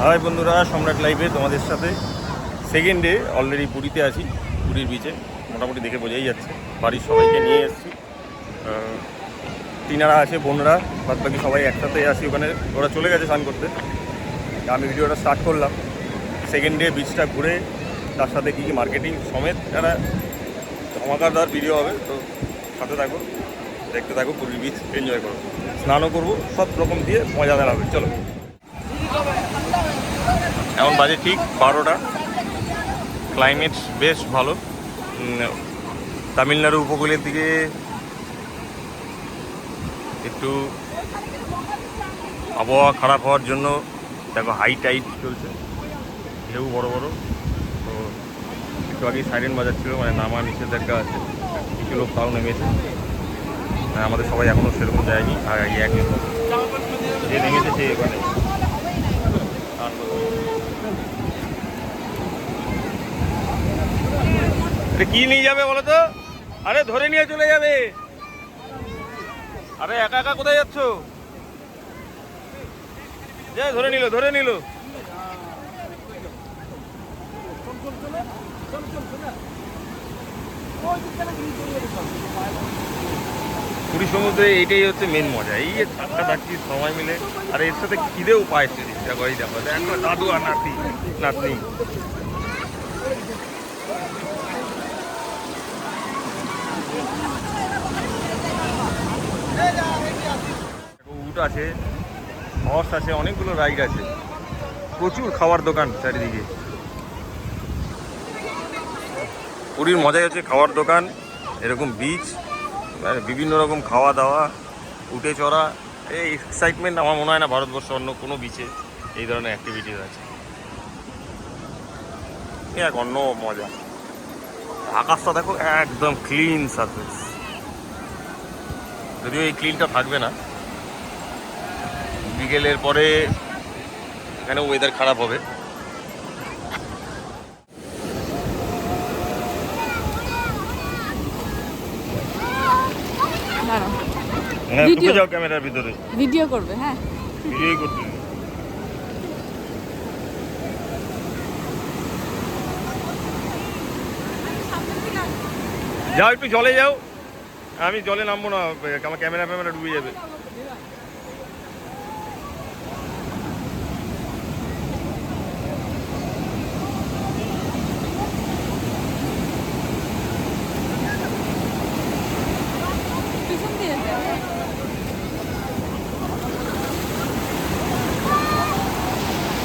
High বন্ধুরা, সম্রাট লাইভে তোমাদের সাথে সেকেন্ড ডে অলরেডি পুরীতে আছি। পুরীর বিচে মোটামুটি দেখে বোঝাই যাচ্ছে। বাড়ির সবাইকে নিয়ে এসেছি, টিনারা আছে, বোনরা, বাদ বাকি সবাই একসাথে আছি। ওখানে ওরা চলে গেছে স্নান করতে। আমি ভিডিওটা স্টার্ট করলাম। সেকেন্ড ডে বিচটা ঘুরে তার সাথে কী কী মার্কেটিং সমেত একটা ধমাকাদার ভিডিও হবে। তো সাথে থাকো, দেখতে থাকো, পুরীর বিচ এনজয় করো, স্নানও করবো, সব রকম দিয়ে মজাদার হবে। চলো। এখন বাজে ঠিক 12টা। ক্লাইমেট বেশ ভালো। তামিলনাড়ু উপকূলের দিকে একটু আবহাওয়া খারাপ হওয়ার জন্য দেখো হাই টাইড চলছে, ঢেউ বড় বড়। তো একটু আগেই সাইরেন বাজাচ্ছিল, মানে নামা নিষেধাজ্ঞা আছে। কিছু লোক তাও নেমেছে, আমাদের সবাই এখনও সেরকম যায়নি। আর এক যে নেমেছে সে এখানে কি নিয়ে যাবে বলো তো? আরে ধরে নিয়ে চলে যাবে। আরে একা একা কোথায় যাচ্ছ? যে ধরে নিল পুরী সমুদ্রে এইটাই হচ্ছে মেন মজা, এই যে ধাক্কা ধাক্কি সবাই মিলে। আর এর সাথে খিদেও পায় সে দেখো, এই দেখো একটা দাদু আর নাতনি। উট আছে, হর্স আছে, অনেকগুলো রাইড আছে, প্রচুর খাওয়ার দোকান চারিদিকে। পুরীর মজাই হচ্ছে খাওয়ার দোকান, এরকম বিচ, বিভিন্ন রকম খাওয়া দাওয়া, উঠে চড়া। এই এক্সাইটমেন্ট আমার মনে হয় না ভারতবর্ষ অন্য কোনো বিচে এই ধরনের অ্যাক্টিভিটিস আছে। এক অন্য মজা। আকাশটা দেখো একদম ক্লিন সারফেস, যদিও এই ক্লিনটা থাকবে না, বিকেলের পরে এখানে ওয়েদার খারাপ হবে। হ্যাঁ, ঢুকে যাও ক্যামেরার ভিতরে, ভিডিও করবে। হ্যাঁ, ভিডিওই করতে। যাও একটু জলে যাও, আমি জলে নামবো না, আমার ক্যামেরা ডুবে যাবে।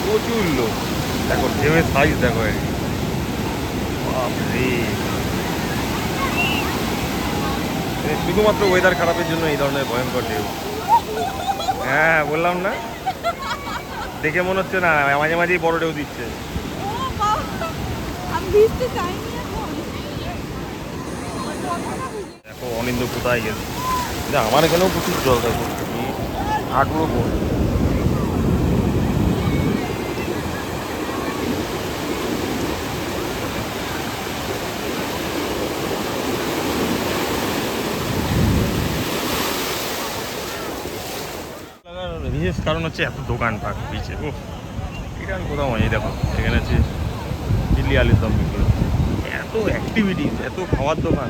প্রচুর লোক, দেখো ঢেউয়ের সাইজ দেখো, শুধুমাত্র ওয়েদার খারাপের জন্য এই ধরনের ভয়ঙ্কর ঢেউ। হ্যাঁ বললাম না, দেখে মনে হচ্ছে না মাঝে মাঝেই বড় ঢেউ দিচ্ছে। দেখো অনিন্দ কোথায় গেছে। আমার এখানেও প্রচুর জল, দেখো হাঁটুও পড়ে। বিশেষ কারণ হচ্ছে এত দোকানপাট বিচে। ও এটা আমি কোথাও এই দেখো, এখানে আছে ইডলি আলুর দম বিক্রি, এত অ্যাক্টিভিটিস, এত খাওয়ার দোকান,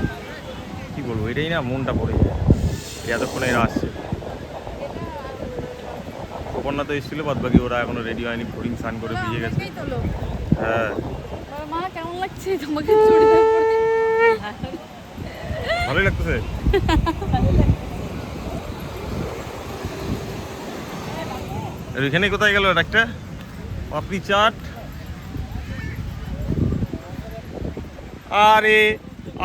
কি বলবো, এটাই না মনটা পড়ে যায়। এতক্ষণে এরা আসছে, অপর্ণা তো এসেছিল, বাদ বাকি ওরা এখনো রেডি হয়নি, ফরিং স্নান করে ভিজে গেছে। হ্যাঁ, কেমন লাগছে তোমাকে? ভালোই লাগতেছে। এখানে কোথায় গেল একটা পাপড়ি চাট? আরে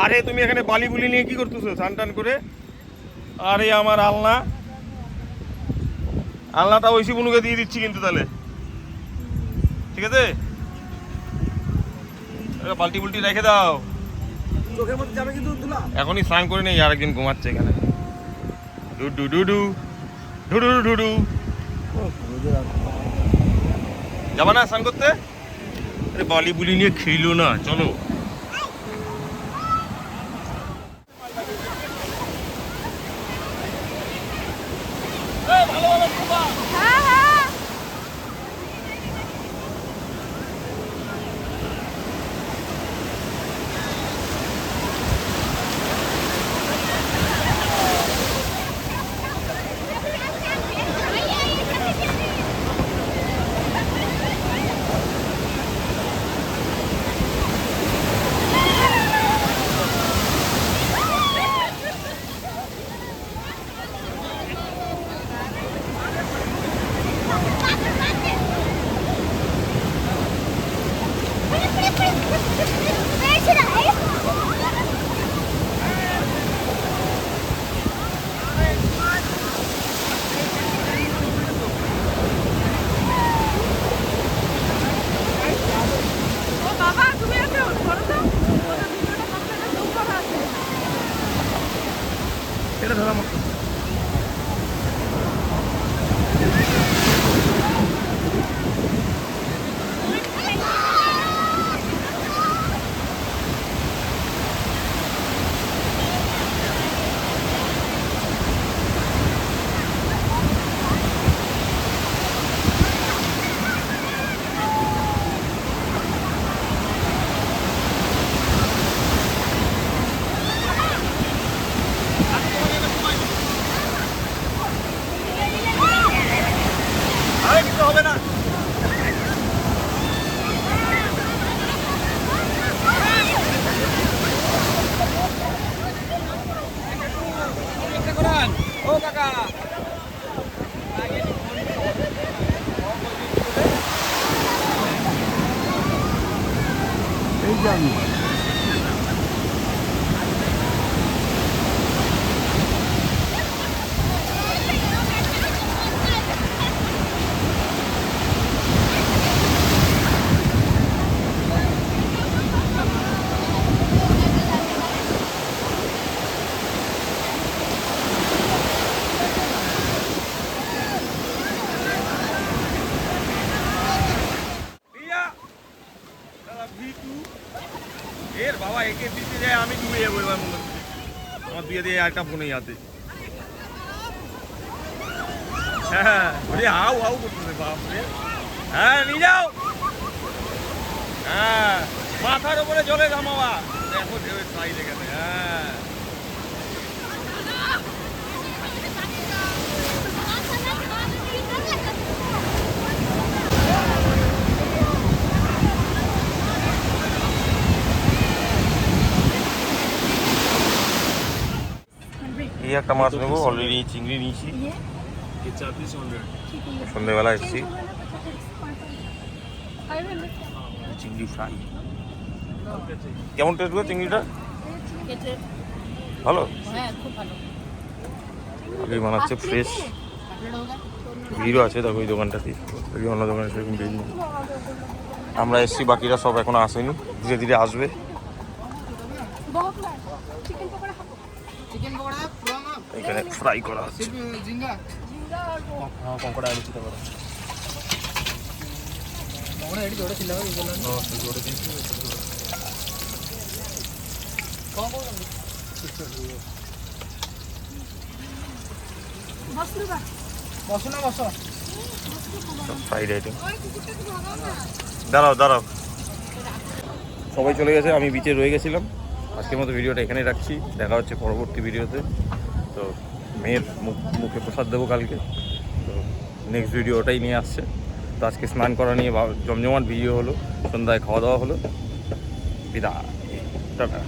আরে তুমি এখানে বালি বুলি নিয়ে কি করতেছো স্নান টান করে? আরে আমার আলনাটা ঐশী বুনুকে দিয়ে দিচ্ছি কিন্তু, তাহলে ঠিক আছে, বালতি বুলটি রেখে দাও। এখনই স্নান করে নেই, আরেকদিন ঘুমাচ্ছে এখানে। ডুডু ডুডু ডুডু ডুডু, যাবা না স্নান করতে? আরে বালি বুলি নিয়ে খেলো না, চলো। ও বাবা তুমি একটা ধরো তো ওটা ভিডিওটা কমপ্লিট জুম করা আছে এটা ধরা মতো কিছু হবে না। এই যে আমি এর বাবা একে দিতে যায় আমি ডুবে যাবো এবার মনে হচ্ছে আমার দিয়ে দিয়ে একটা ফোনেই হাতে হ্যাঁ ওরে হাউ হাউ করতেছে বাপরে হ্যাঁ নিয়ে যাও হ্যাঁ মাথার উপরে জলে জামাবা দেখো ঢেউয়ের সাইডে গেছে হ্যাঁ এই একটা মাছ নেবো অলরেডি চিংড়ি নিয়েছি সন্ধ্যেবেলা এসেছি চিংড়ি ফ্রাই কেমন টেস্ট করে চিংড়িটা ভালো হ্যাঁ খুব ভালো আগে বানাচ্ছে ফ্রেশ ভিড়ও আছে দেখো ওই দোকানটাতে অন্য দোকানে সেরকম ভিড় নেই আমরা এসছি বাকিরা সব এখনো আসেনি ধীরে ধীরে আসবে এখানে ফ্রাই করা হচ্ছে কঙ্কড়া আলু চিন্তা করা ফ্রাইড আইটেম দাঁড়াও দাঁড়াও সবাই চলে গেছে আমি বিচে রয়ে গেছিলাম আজকের মতো ভিডিওটা এখানেই রাখছি দেখা হচ্ছে পরবর্তী ভিডিওতে তো মেয়ের মুখে প্রসাদ দেবো কালকে তো নেক্সট ভিডিও ওটাই নিয়ে আসছে তো আজকে স্নান করা নিয়ে জমজমাট ভিডিও হলো সন্ধ্যায় খাওয়া দাওয়া হলো বিদায় টাটা